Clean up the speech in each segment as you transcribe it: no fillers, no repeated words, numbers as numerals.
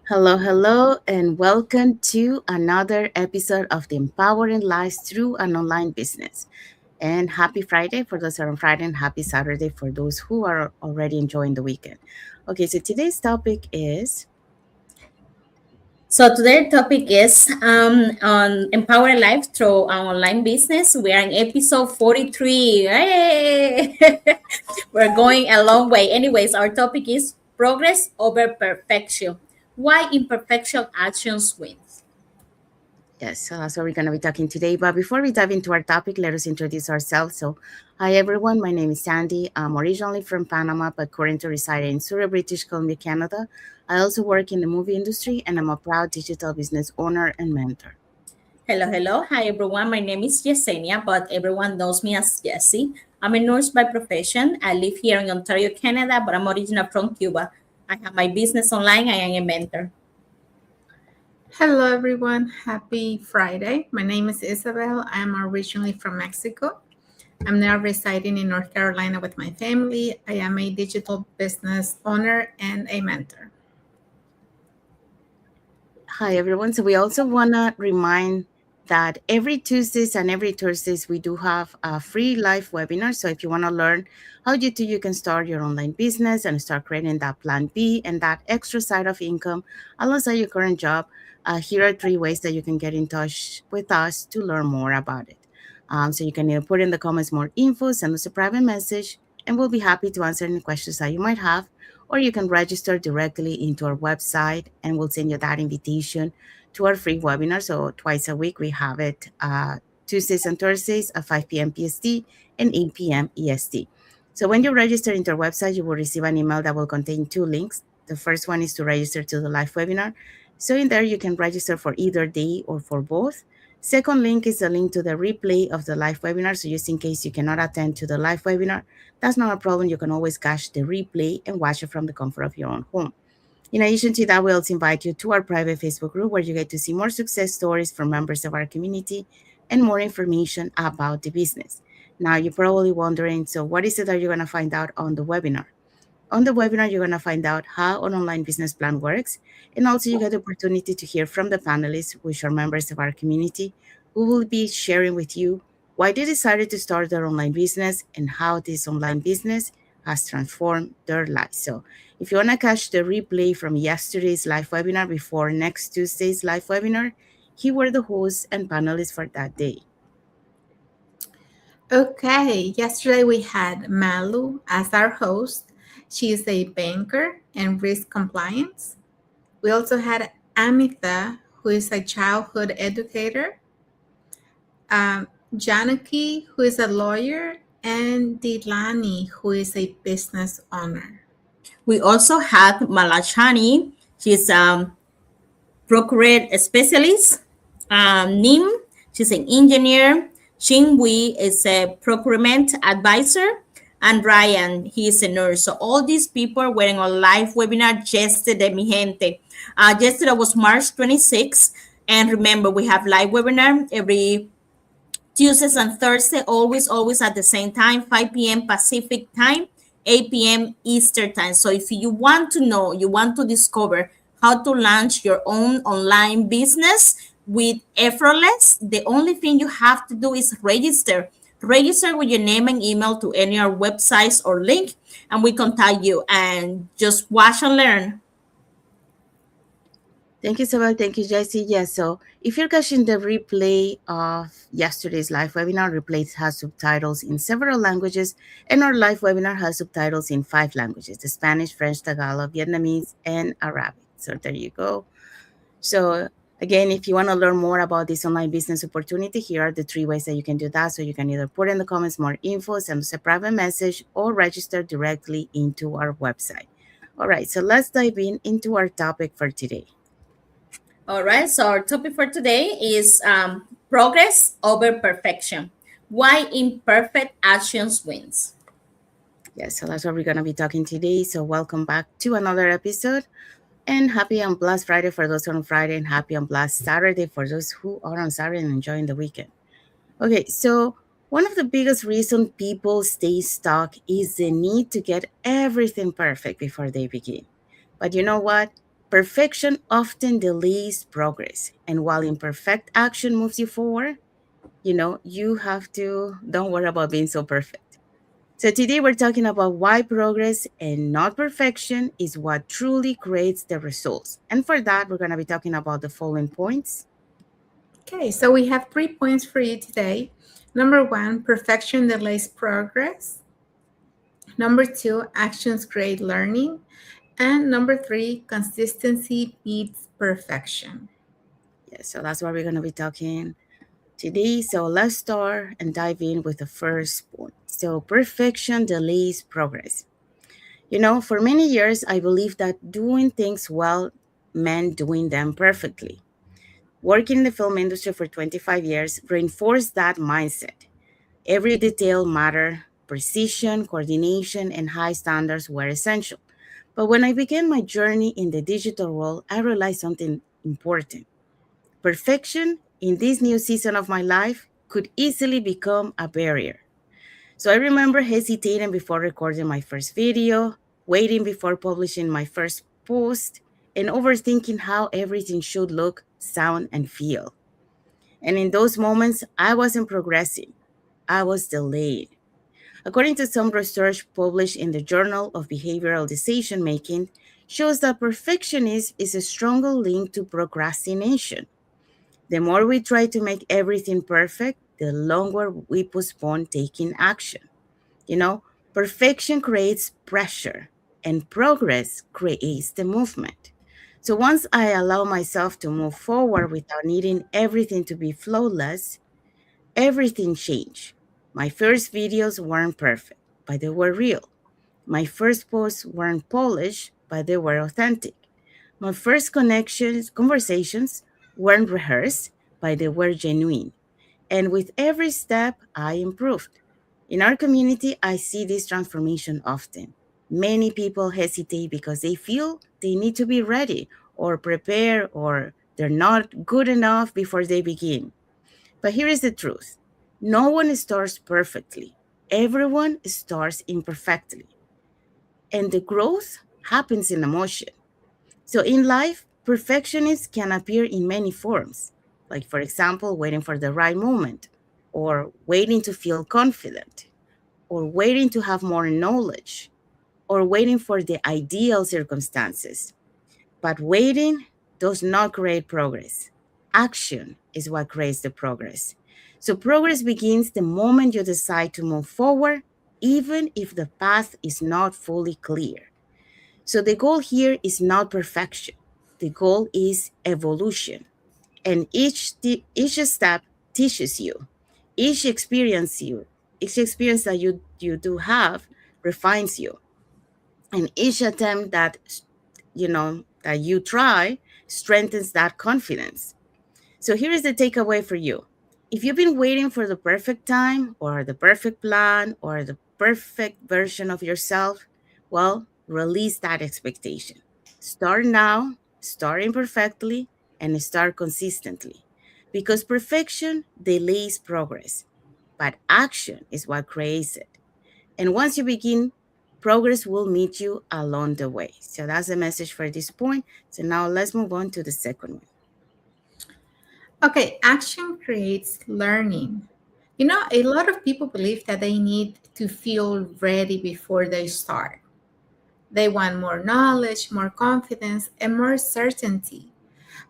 Hello, hello, and welcome to another episode of the Empowering Lives Through an Online Business. And happy Friday for those who are on Friday, and happy Saturday for those who are already enjoying the weekend. Okay, so today's topic is So today's topic is on empower life through an online business. We are in episode 43. Hey! We're going a long way. Anyways, our topic is progress over perfection. Why imperfection actions wins? yes, so that's what we're going to be talking today. But before we dive into our topic, let us introduce ourselves. So, hi everyone, my name is Sandy. I'm originally from Panama, but currently reside in Surrey, British Columbia, Canada. I also work in the movie industry, and I'm a proud digital business owner and mentor. Hello, hello. Hi, everyone. My name is Yesenia, but everyone knows me as Jessie. I'm a nurse by profession. I live here in Ontario, Canada, but I'm originally from Cuba. I have my business online. I am a mentor. Hello, everyone. Happy Friday. My name is Isabel. I am originally from Mexico. I'm now residing in North Carolina with my family. I am a digital business owner and a mentor. Hi, everyone. So we also want to remind that every Tuesdays and every Thursdays, we do have a free live webinar. So if you want to learn how you can start your online business and start creating that plan B and that extra side of income alongside your current job, here are three ways that you can get in touch with us to learn more about it. So you can either put in the comments more info, send us a private message, and we'll be happy to answer any questions that you might have, or you can register directly into our website and we'll send you that invitation to our free webinar. So twice a week we have it, Tuesdays and Thursdays at 5 p.m. PST and 8 p.m. EST. So when you register into our website, you will receive an email that will contain two links. The first one is to register to the live webinar. So in there, you can register for either day or for both. Second link is a link to the replay of the live webinar. So just in case you cannot attend to the live webinar, that's not a problem. You can always catch the replay and watch it from the comfort of your own home. In addition to that, we also invite you to our private Facebook group where you get to see more success stories from members of our community and more information about the business. Now, you're probably wondering, so what is it that you're going to find out on the webinar? On the webinar, you're going to find out how an online business plan works. And also, you get the opportunity to hear from the panelists, which are members of our community, who will be sharing with you why they decided to start their online business and how this online business has transformed their lives. So, if you want to catch the replay from yesterday's live webinar before next Tuesday's live webinar, here were the hosts and panelists for that day. Okay, yesterday we had Malu as our host. She is a banker and risk compliance. We also had Amitha, who is a childhood educator, Janaki, who is a lawyer, and Dilani, who is a business owner. We also had Malachani. She's procurement specialist. Nim, she's an engineer. Wei is a procurement advisor. And Ryan, he is a nurse. So all these people were in a live webinar yesterday, mi gente. Yesterday was March 26th. And remember, we have live webinar every Tuesdays and Thursday, always at the same time, 5 p.m. Pacific time, 8 p.m. Eastern time. So if you want to know, you want to discover how to launch your own online business with effortless, the only thing you have to do is register. Register with your name and email to any of our websites or link, and we contact you and just watch and learn. Thank you, Isabel. Thank you, Jesse. Yes, so if you're catching the replay of yesterday's live webinar, replay has subtitles in several languages, and our live webinar has subtitles in 5 languages: the Spanish, French, Tagalog, Vietnamese, and Arabic. So there you go. So again, if you want to learn more about this online business opportunity, here are the 3 ways that you can do that. So you can either put in the comments more info, send us a private message, or register directly into our website. All right, so let's dive into our topic for today. All right, so our topic for today is progress over perfection. Why imperfect actions wins. Yes, so that's what we're going to be talking today. So welcome back to another episode. And happy and blessed Friday for those who are on Friday, and happy and blessed Saturday for those who are on Saturday and enjoying the weekend. Okay, so one of the biggest reasons people stay stuck is the need to get everything perfect before they begin. But you know what? Perfection often delays progress. And while imperfect action moves you forward, you have to, don't worry about being so perfect. So today we're talking about why progress and not perfection is what truly creates the results. And for that, we're going to be talking about the following points. Okay, so we have 3 points for you today. Number one, perfection delays progress. Number two, actions create learning. And number three, consistency beats perfection. Yeah, so that's what we're going to be talking today. So let's start and dive in with the first point. So perfection delays progress. For many years, I believed that doing things well meant doing them perfectly. Working in the film industry for 25 years reinforced that mindset. Every detail mattered, precision, coordination, and high standards were essential. But when I began my journey in the digital world, I realized something important. Perfection in this new season of my life could easily become a barrier. So I remember hesitating before recording my first video, waiting before publishing my first post, and overthinking how everything should look, sound, and feel. And in those moments, I wasn't progressing, I was delayed. According to some research published in the Journal of Behavioral Decision Making, shows that perfectionism is a stronger link to procrastination. The more we try to make everything perfect, the longer we postpone taking action. You know, Perfection creates pressure and progress creates the movement. So once I allow myself to move forward without needing everything to be flawless, everything changed. My first videos weren't perfect, but they were real. My first posts weren't polished, but they were authentic. My first conversations weren't rehearsed, but they were genuine. And with every step, I improved. In our community, I see this transformation often. Many people hesitate because they feel they need to be ready or prepare or they're not good enough before they begin. But here is the truth: no one starts perfectly, everyone starts imperfectly. And the growth happens in emotion. So in life, perfectionists can appear in many forms, like, for example, waiting for the right moment, or waiting to feel confident, or waiting to have more knowledge, or waiting for the ideal circumstances. But waiting does not create progress. Action is what creates the progress. So progress begins the moment you decide to move forward, even if the path is not fully clear. So the goal here is not perfection. The goal is evolution. And each step teaches you. Each experience you, each experience that you do have refines you. And each attempt that you try strengthens that confidence. So here is the takeaway for you. If you've been waiting for the perfect time or the perfect plan or the perfect version of yourself, well, release that expectation. Start now, start imperfectly, and start consistently. Because perfection delays progress, but action is what creates it. And once you begin, progress will meet you along the way. So that's the message for this point. So now let's move on to the second one. Okay, action creates learning. A lot of people believe that they need to feel ready before they start. They want more knowledge, more confidence, and more certainty.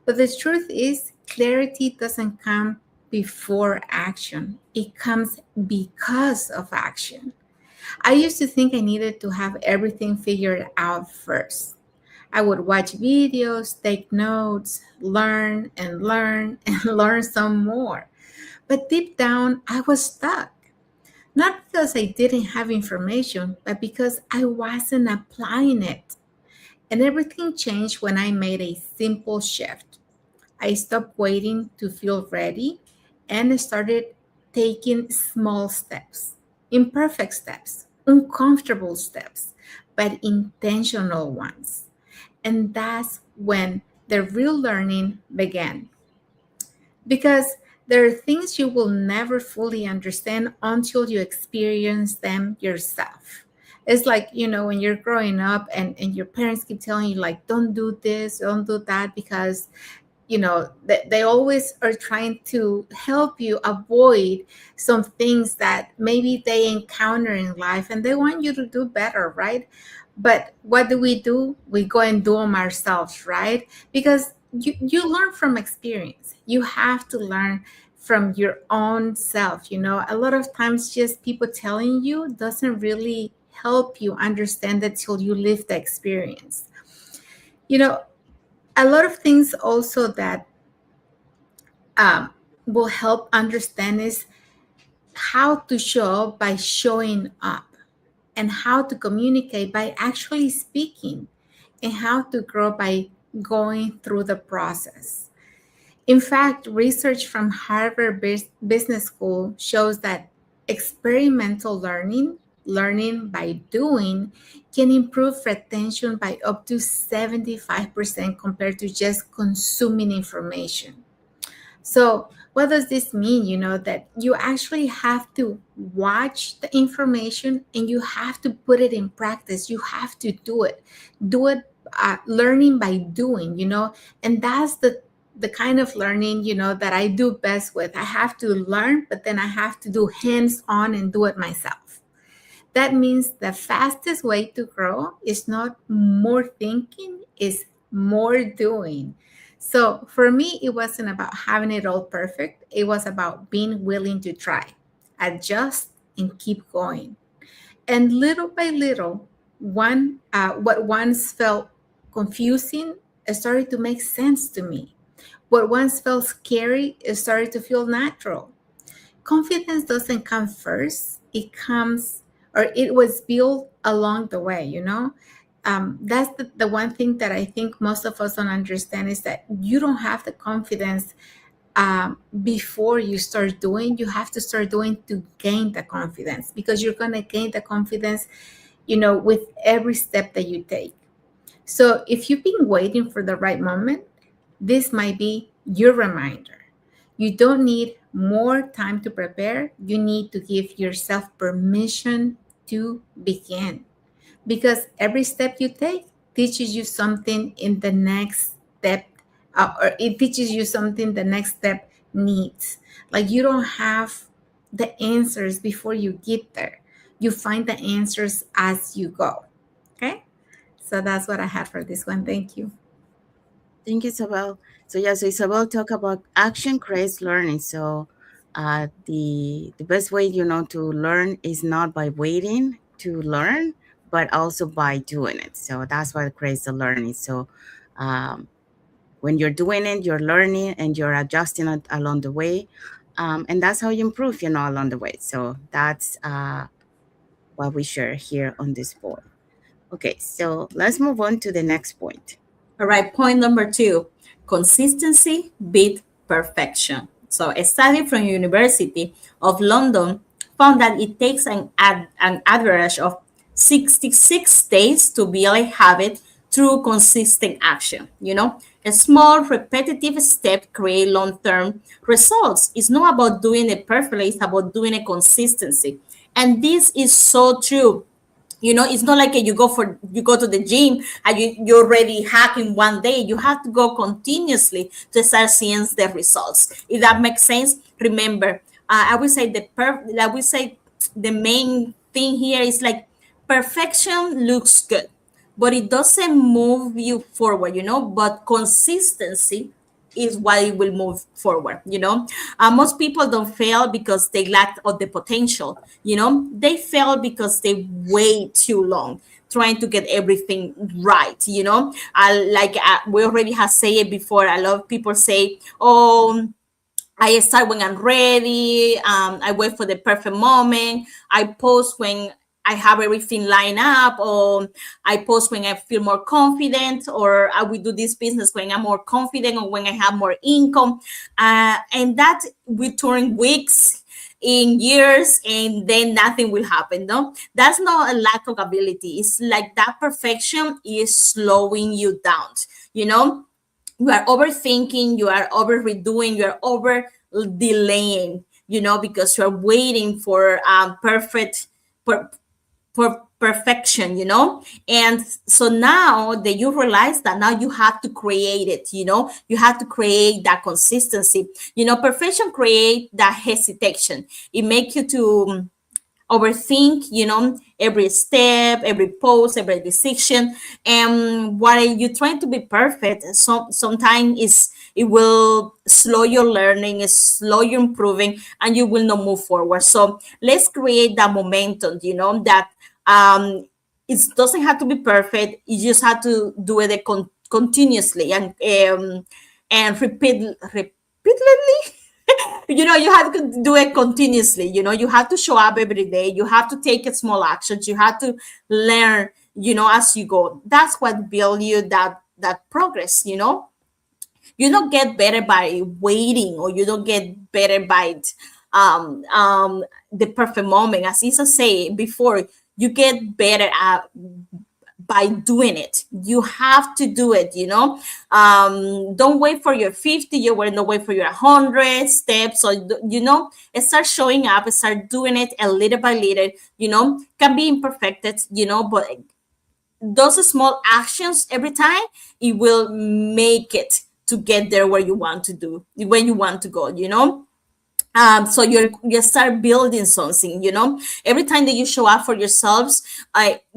But the truth is, clarity doesn't come before action, it comes because of action. I used to think I needed to have everything figured out first. I would watch videos, take notes, learn and learn and learn some more. But deep down, I was stuck. Not because I didn't have information, but because I wasn't applying it. And everything changed when I made a simple shift. I stopped waiting to feel ready and started taking small steps, imperfect steps, uncomfortable steps, but intentional ones. And that's when the real learning began. Because there are things you will never fully understand until you experience them yourself. It's like, when you're growing up and your parents keep telling you, like, don't do this, don't do that, because they always are trying to help you avoid some things that maybe they encounter in life, and they want you to do better, right? But what do? We go and do them ourselves, right? Because you learn from experience. You have to learn from your own self. A lot of times just people telling you doesn't really help you understand it till you live the experience. you know a lot of things also that um, will help understand is how to show up by showing up, and how to communicate by actually speaking, and how to grow by going through the process. In fact, research from Harvard Business School shows that experimental learning by doing, can improve retention by up to 75% compared to just consuming information. So, what does this mean? That you actually have to watch the information and you have to put it in practice. You have to do it. Do it, learning by doing, and that's the kind of learning, that I do best with. I have to learn, but then I have to do hands on and do it myself. That means the fastest way to grow is not more thinking, is more doing. So for me, it wasn't about having it all perfect. It was about being willing to try, adjust, and keep going. And little by little, what once felt confusing, it started to make sense to me. What once felt scary, it started to feel natural. Confidence doesn't come first, it comes, or it was built along the way. That's the one thing that I think most of us don't understand, is that you don't have the confidence before you start doing. You have to start doing to gain the confidence, because you're going to gain the confidence with every step that you take. So if you've been waiting for the right moment, this might be your reminder. You don't need more time to prepare. You need to give yourself permission to begin, because every step you take teaches you something in the next step, or it teaches you something the next step needs. Like, you don't have the answers before you get there. You find the answers as you go. Okay. So that's what I had for this one. Thank you. Thank you, Isabel. So yeah, so Isabel talk about action creates learning. So the best way, to learn is not by waiting to learn, but also by doing it. So that's what creates the learning. So um, when you're doing it, you're learning and you're adjusting it along the way, and that's how you improve, along the way. So that's what we share here on this board. Okay, so let's move on to the next point. All right, point number two, consistency beat perfection. So a study from University of London found that it takes an average of 66 days to build a habit through consistent action. A small repetitive step create long-term results. It's not about doing it perfectly, it's about doing it consistency. And this is so true. It's not like you go to the gym and you're already hacking one day. You have to go continuously to start seeing the results. If that makes sense, remember, I would say the main thing here is like perfection looks good, but it doesn't move you forward, but consistency is why it will move forward. Most people don't fail because they lack of the potential. They fail because they wait too long trying to get everything right. We already have said it before. A lot of people say, oh, I start when I'm ready. I wait for the perfect moment. I post when I have everything lined up, or I post when I feel more confident, or I will do this business when I'm more confident or when I have more income. And that will turn weeks in years, and then nothing will happen. No, that's not a lack of ability. It's like that perfection is slowing you down. You know, you are overthinking, you are over redoing, you are over delaying, because you're waiting for perfect per, perfection, and so now that you realize that, now you have to create it, you have to create that consistency. Perfection create that hesitation. It make you to overthink, every step, every pose, every decision. And while you're trying to be perfect, sometimes it will slow your learning, slow your improving, and you will not move forward. So let's create that momentum, that it doesn't have to be perfect. You just have to do it continuously, and repeatedly. You have to do it continuously. You have to show up every day. You have to take small actions. You have to learn, as you go. That's what build you that progress. You don't get better by waiting, or you don't get better by the perfect moment. As Isa said before, you get better at by doing it. You have to do it. Don't wait for your 50. You will not wait for your 100 steps. So start showing up, start doing it a little by little. Can be imperfected, but those small actions every time, it will make it to get there where you want to do, where you want to go. So you start building something. Every time that you show up for yourselves,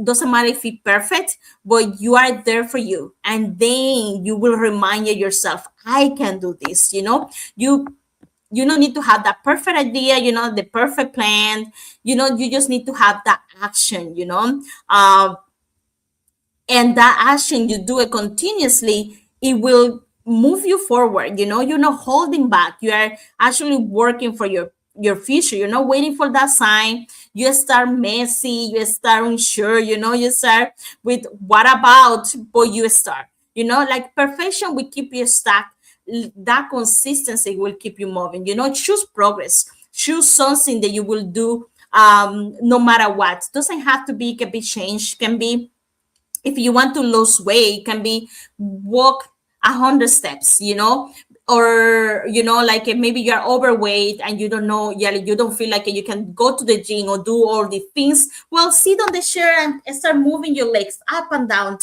doesn't matter if it's perfect, but you are there for you, and then you will remind yourself, I can do this. You don't need to have that perfect idea, the perfect plan. You just need to have that action. And that action, you do it continuously, it will move you forward. You're not holding back. You are actually working for your future. You're not waiting for that sign. You start messy, you start unsure, you start with what about, but you start, like perfection will keep you stuck. That consistency will keep you moving. Choose progress, choose something that you will do, no matter what. Doesn't have to be, can be change, can be, if you want to lose weight, can be walk 100 steps, or like if maybe you're overweight and you don't know, yeah, you don't feel like you can go to the gym or do all the things. Well, sit on the chair and start moving your legs up and down.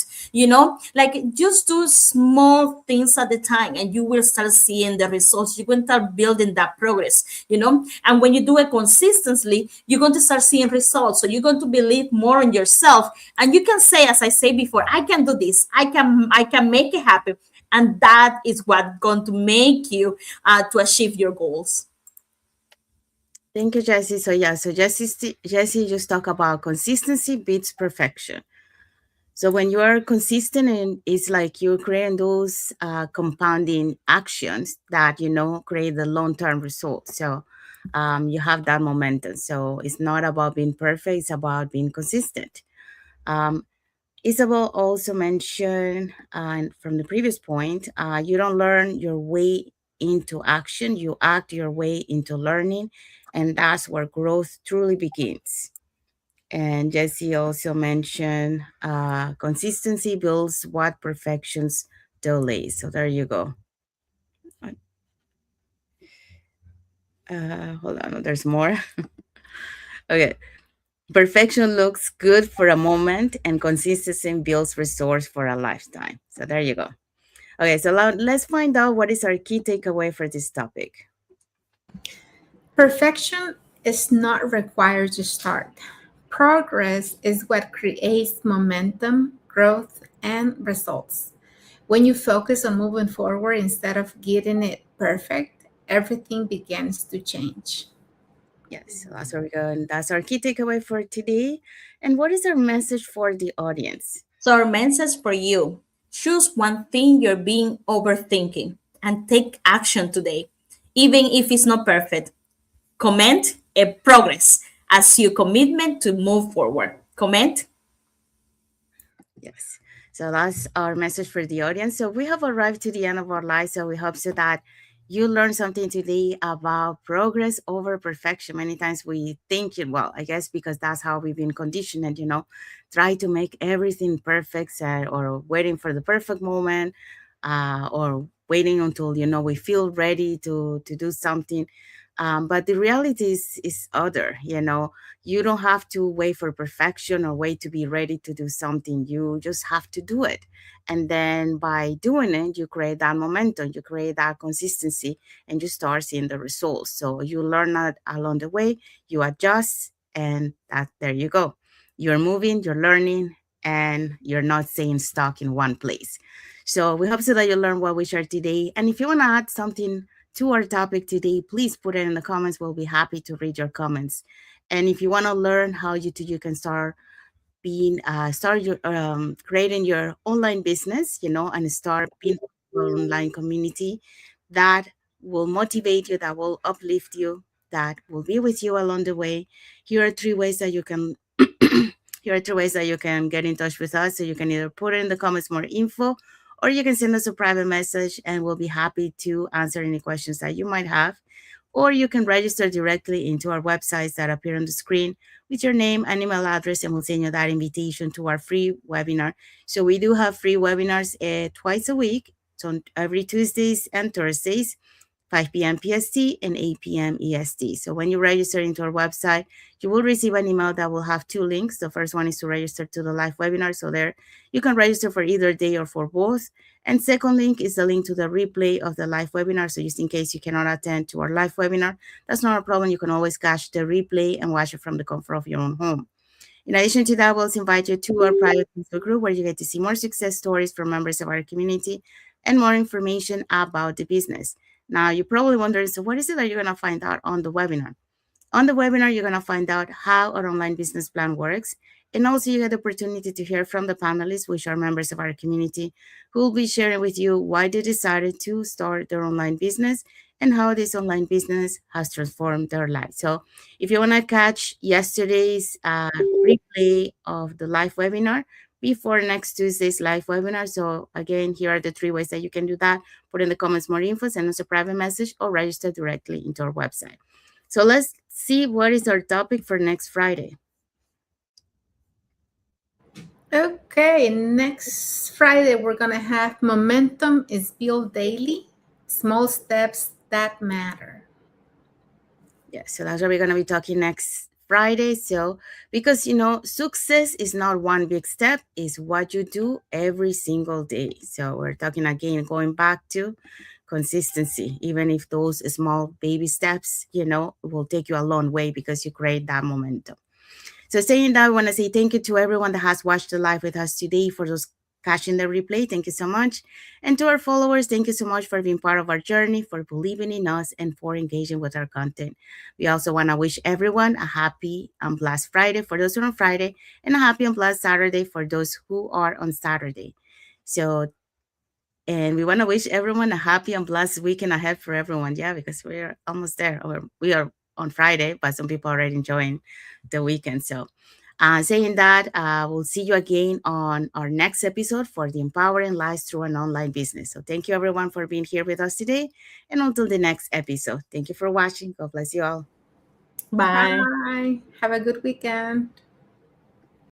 Like just do small things at the time, and you will start seeing the results. You will start building that progress. And when you do it consistently, you're going to start seeing results. So you're going to believe more in yourself, and you can say, as I said before, I can do this. I can make it happen. And that is what's going to make you to achieve your goals. Thank you, Jessie. So yeah, so Jessie just talk about consistency beats perfection. So when you are consistent, and it's like you're creating those compounding actions that create the long-term results. So you have that momentum. So it's not about being perfect; it's about being consistent. Um, Isabel also mentioned from the previous point, you don't learn your way into action; you act your way into learning, and that's where growth truly begins. And Jesse also mentioned consistency builds what perfections delay. So there you go. Hold on, there's more. Okay. Perfection looks good for a moment, and consistency builds resource for a lifetime. So there you go. Okay, so now let's find out what is our key takeaway for this topic. Perfection is not required to start. Progress is what creates momentum, growth, and results. When you focus on moving forward instead of getting it perfect, everything begins to change. Yes, so that's where we go. And that's our key takeaway for today. And what is our message for the audience? So, our message for you: choose one thing you're being overthinking and take action today, even if it's not perfect. Comment a progress as your commitment to move forward. Comment. Yes. So that's our message for the audience. So we have arrived to the end of our life. So we hope so that you learned something today about progress over perfection. Many times we think, well, I guess because that's how we've been conditioned, and try to make everything perfect, or waiting for the perfect moment, or waiting until we feel ready to do something. But the reality is other, you know. You don't have to wait for perfection or wait to be ready to do something. You just have to do it. And then by doing it, you create that momentum, you create that consistency, and you start seeing the results. So you learn that along the way, you adjust, and that there you go. You're moving, you're learning, and you're not staying stuck in one place. So we hope so that you learn what we shared today. And if you want to add something to our topic today, please put it in the comments. We'll be happy to read your comments. And if you want to learn how you can start your creating your online business, you know, and start being your online community that will motivate you, that will uplift you, that will be with you along the way. Here are three ways that you can here are three ways that you can get in touch with us. So you can either put it in the comments more info, or you can send us a private message and we'll be happy to answer any questions that you might have. Or you can register directly into our websites that appear on the screen with your name and email address, and we'll send you that invitation to our free webinar. So we do have free webinars twice a week, so on every Tuesdays and Thursdays, 5 p.m. PST and 8 p.m. EST. So when you register into our website, you will receive an email that will have two links. The first one is to register to the live webinar. So there you can register for either day or for both. And second link is the link to the replay of the live webinar. So just in case you cannot attend to our live webinar, that's not a problem. You can always catch the replay and watch it from the comfort of your own home. In addition to that, we'll also invite you to our private Facebook group where you get to see more success stories from members of our community and more information about the business. Now, you're probably wondering, so what is it that you're going to find out on the webinar? On the webinar, you're going to find out how our online business plan works. And also, you get the opportunity to hear from the panelists, which are members of our community, who will be sharing with you why they decided to start their online business and how this online business has transformed their life. So, if you want to catch yesterday's replay of the live webinar before next Tuesday's live webinar, so again, here are the three ways that you can do that. Put in the comments more info, send us a private message, or register directly into our website. So let's see what is our topic for next Friday. Okay, next Friday we're gonna have momentum is built daily, small steps that matter. Yeah, so that's what we're going to be talking next Friday. So, because you know, success is not one big step, it's what you do every single day. So, we're talking again, going back to consistency, even if those small baby steps, you know, will take you a long way because you create that momentum. So saying that, I want to say thank you to everyone that has watched the live with us today. For those catching the replay, thank you so much. And to our followers, thank you so much for being part of our journey, for believing in us, and for engaging with our content. We also want to wish everyone a happy and blessed Friday for those who are on Friday, and a happy and blessed Saturday for those who are on Saturday. So, and we want to wish everyone a happy and blessed weekend ahead for everyone. Yeah, because we're almost there, or we are on Friday, but some people are already enjoying the weekend. So, saying that, we'll see you again on our next episode for the Empowering Lives Through an Online Business. So, thank you everyone for being here with us today. And until the next episode, thank you for watching. God bless you all. Bye. Bye. Have a good weekend.